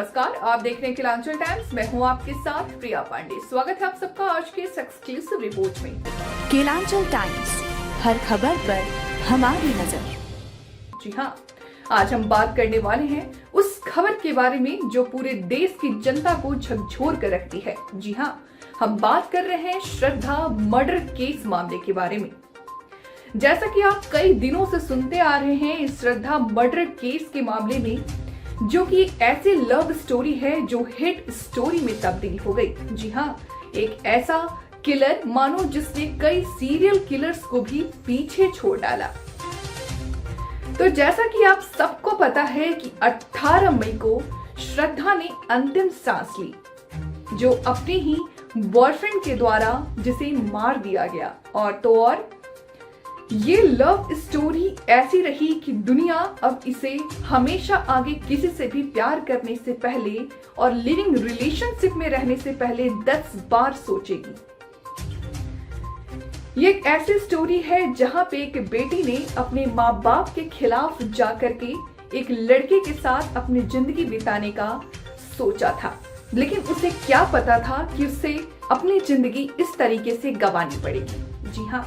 नमस्कार, आप देख रहे हैं केलांचल टाइम्स। मैं हूं आपके साथ प्रिया पांडे। स्वागत है आप सबका आज के इस एक्सक्लूसिव रिपोर्ट में। केलांचल टाइम्स, हर खबर पर हमारी नजर। जी हाँ, आज हम बात करने वाले हैं उस खबर के बारे में जो पूरे देश की जनता को झकझोर कर रखती है। जी हाँ, हम बात कर रहे हैं श्रद्धा मर्डर केस मामले के बारे में। जैसा कि आप कई दिनों से सुनते आ रहे हैं, इस श्रद्धा मर्डर केस के मामले में जो कि एक ऐसी लव स्टोरी है जो हिट स्टोरी में तब्दील हो गई। जी हाँ, एक ऐसा किलर मानो जिसने कई सीरियल किलर्स को भी पीछे छोड़ डाला। तो जैसा कि आप सबको पता है कि 18 मई को श्रद्धा ने अंतिम सांस ली, जो अपने ही बॉयफ्रेंड के द्वारा जिसे मार दिया गया। और तो और ये लव स्टोरी ऐसी रही कि दुनिया अब इसे हमेशा आगे किसी से भी प्यार करने से पहले और लिविंग रिलेशनशिप में रहने से पहले 10 बार सोचेगी। ये एक ऐसी स्टोरी है जहां पे एक बेटी ने अपने माँ बाप के खिलाफ जाकर के एक लड़के के साथ अपनी जिंदगी बिताने का सोचा था, लेकिन उसे क्या पता था कि उसे अपनी जिंदगी इस तरीके से गंवानी पड़ेगी। जी हाँ,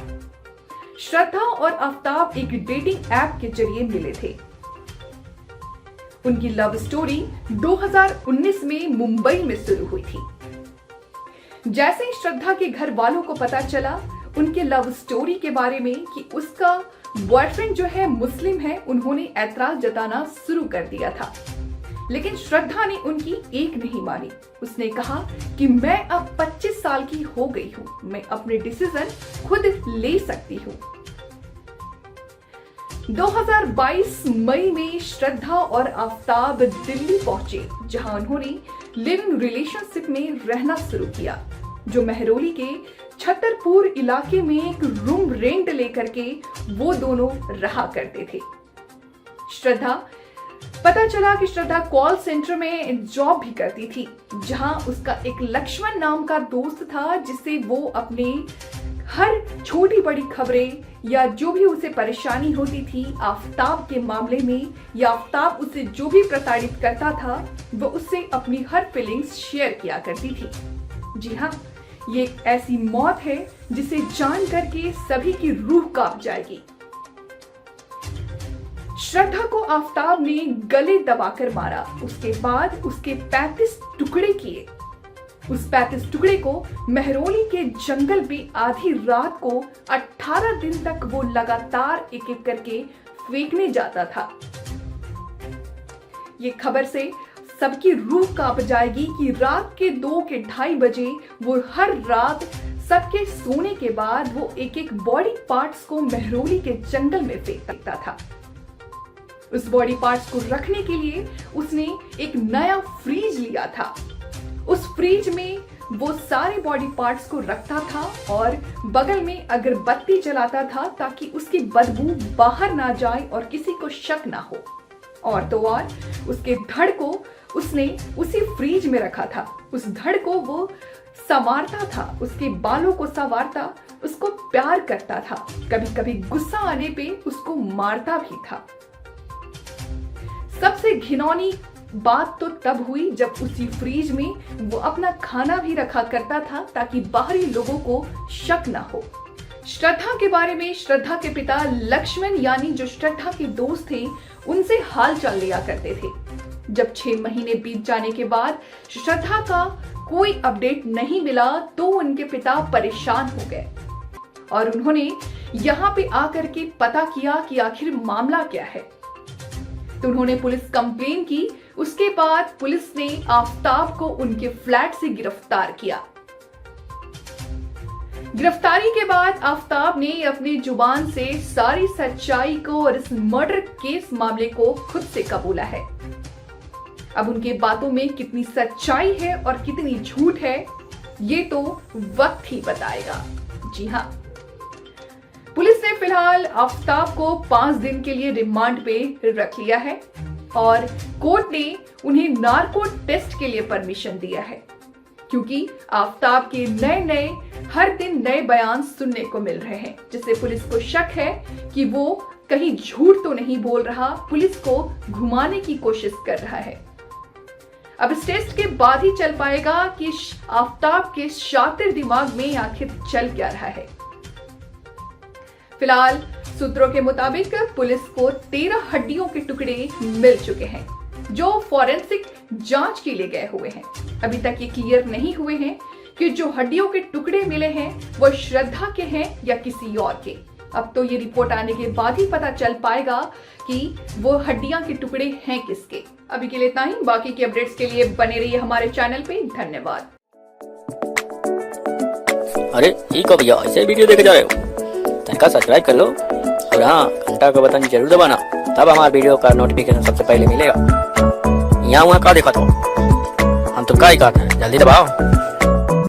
श्रद्धा और आफ्ताब एक डेटिंग ऐप के जरिए मिले थे। उनकी लव स्टोरी 2019 में मुंबई में शुरू हुई थी। जैसे ही श्रद्धा के घर वालों को पता चला उनके लव स्टोरी के बारे में कि उसका बॉयफ्रेंड जो है मुस्लिम है, उन्होंने ऐतराज जताना शुरू कर दिया था। लेकिन श्रद्धा ने उनकी एक नहीं मानी। उसने कहा कि मैं अब 25 साल की हो गई हूँ, मैं अपने डिसीजन खुद ले सकती हूँ। 2022 मई में श्रद्धा और आफ्ताब दिल्ली पहुंचे, जहां उन्होंने लिविंग रिलेशनशिप में रहना शुरू किया, जो मेहरौली के छतरपुर इलाके में एक रूम रेंट लेकर के वो दोनों रहा करते थे। पता चला कि श्रद्धा कॉल सेंटर में जॉब भी करती थी, जहां उसका एक लक्ष्मण नाम का दोस्त था, जिसे वो अपने हर छोटी बड़ी खबरें या जो भी उसे परेशानी होती थी आफ्ताब के मामले में, या आफ्ताब उसे जो भी प्रताड़ित करता था, वो उससे अपनी हर फीलिंग्स शेयर किया करती थी। जी हाँ, ये एक ऐसी मौत है जिसे जान करके सभी की रूह कांप जाएगी। श्रद्धा को आफ्ताब ने गले दबाकर मारा, उसके बाद उसके 35 टुकड़े किए। उस 35 टुकड़े को मेहरौली के जंगल में आधी रात को 18 दिन तक वो लगातार एक एक करके फेंकने जाता था। ये खबर से सबकी रूह कांप जाएगी कि रात के 2 के 2:30 बजे वो हर रात सबके सोने के बाद वो एक एक बॉडी पार्ट्स को मेहरौली के जंगल में फेंकता था। उस बॉडी पार्ट्स को रखने के लिए उसने एक नया फ्रीज लिया था। उस फ्रीज में वो सारे बॉडी पार्ट्स को रखता था और बगल में अगरबत्ती जलाता था, ताकि उसकी बदबू बाहर ना जाए और किसी को शक ना हो। और तो और उसके धड़ को उसने उसी फ्रीज में रखा था। उस धड़ को वो संवारता था, उसके बालों को संवारता, उसको प्यार करता था, कभी कभी गुस्सा आने पे उसको मारता भी था। सबसे घिनौनी बात तो तब हुई जब उसी फ्रीज में वो अपना खाना भी रखा करता था, ताकि बाहरी लोगों को शक ना हो। श्रद्धा के बारे में श्रद्धा के पिता लक्ष्मण, यानी जो श्रद्धा के दोस्त थे, उनसे हाल चाल लिया करते थे। जब 6 महीने बीत जाने के बाद श्रद्धा का कोई अपडेट नहीं मिला तो उनके पिता परेशान हो गए और उन्होंने यहाँ पे आकर के पता किया कि आखिर मामला क्या है। तो उन्होंने पुलिस कंप्लेन की। उसके बाद पुलिस ने आफ्ताब को उनके फ्लैट से गिरफ्तार किया। गिरफ्तारी के बाद आफ्ताब ने अपनी जुबान से सारी सच्चाई को और इस मर्डर केस मामले को खुद से कबूला है। अब उनके बातों में कितनी सच्चाई है और कितनी झूठ है, ये तो वक्त ही बताएगा। जी हाँ, पुलिस ने फिलहाल आफ्ताब को 5 दिन के लिए रिमांड पे रख लिया है और कोर्ट ने उन्हें नार्को टेस्ट के लिए परमिशन दिया है, क्योंकि आफ्ताब के नए हर दिन नए बयान सुनने को मिल रहे हैं, जिससे पुलिस को शक है कि वो कहीं झूठ तो नहीं बोल रहा, पुलिस को घुमाने की कोशिश कर रहा है। अब इस टेस्ट के बाद ही चल पाएगा कि आफताब के शातिर दिमाग में आखिर चल क्या रहा है। फिलहाल सूत्रों के मुताबिक पुलिस को 13 हड्डियों के टुकड़े मिल चुके हैं जो फॉरेंसिक जांच के लिए गए हुए हैं। अभी तक ये क्लियर नहीं हुए हैं कि जो हड्डियों के टुकड़े मिले हैं वो श्रद्धा के हैं या किसी और के। अब तो ये रिपोर्ट आने के बाद ही पता चल पाएगा कि वो हड्डियां के टुकड़े हैं किसके। अभी के लिए इतना ही। बाकी के अपडेट्स के लिए बने रहिए हमारे चैनल पे। धन्यवाद। अरे ठीक हो भैया, ऐसे वीडियो देखे जा रहे हो? चैनल का सब्सक्राइब कर लो और हाँ, घंटा का बटन जरूर दबाना, तब हमारे वीडियो का नोटिफिकेशन सबसे पहले मिलेगा। यहाँ वहाँ का देखा तो हम तो क्या ही कहते हैं, जल्दी दबाओ।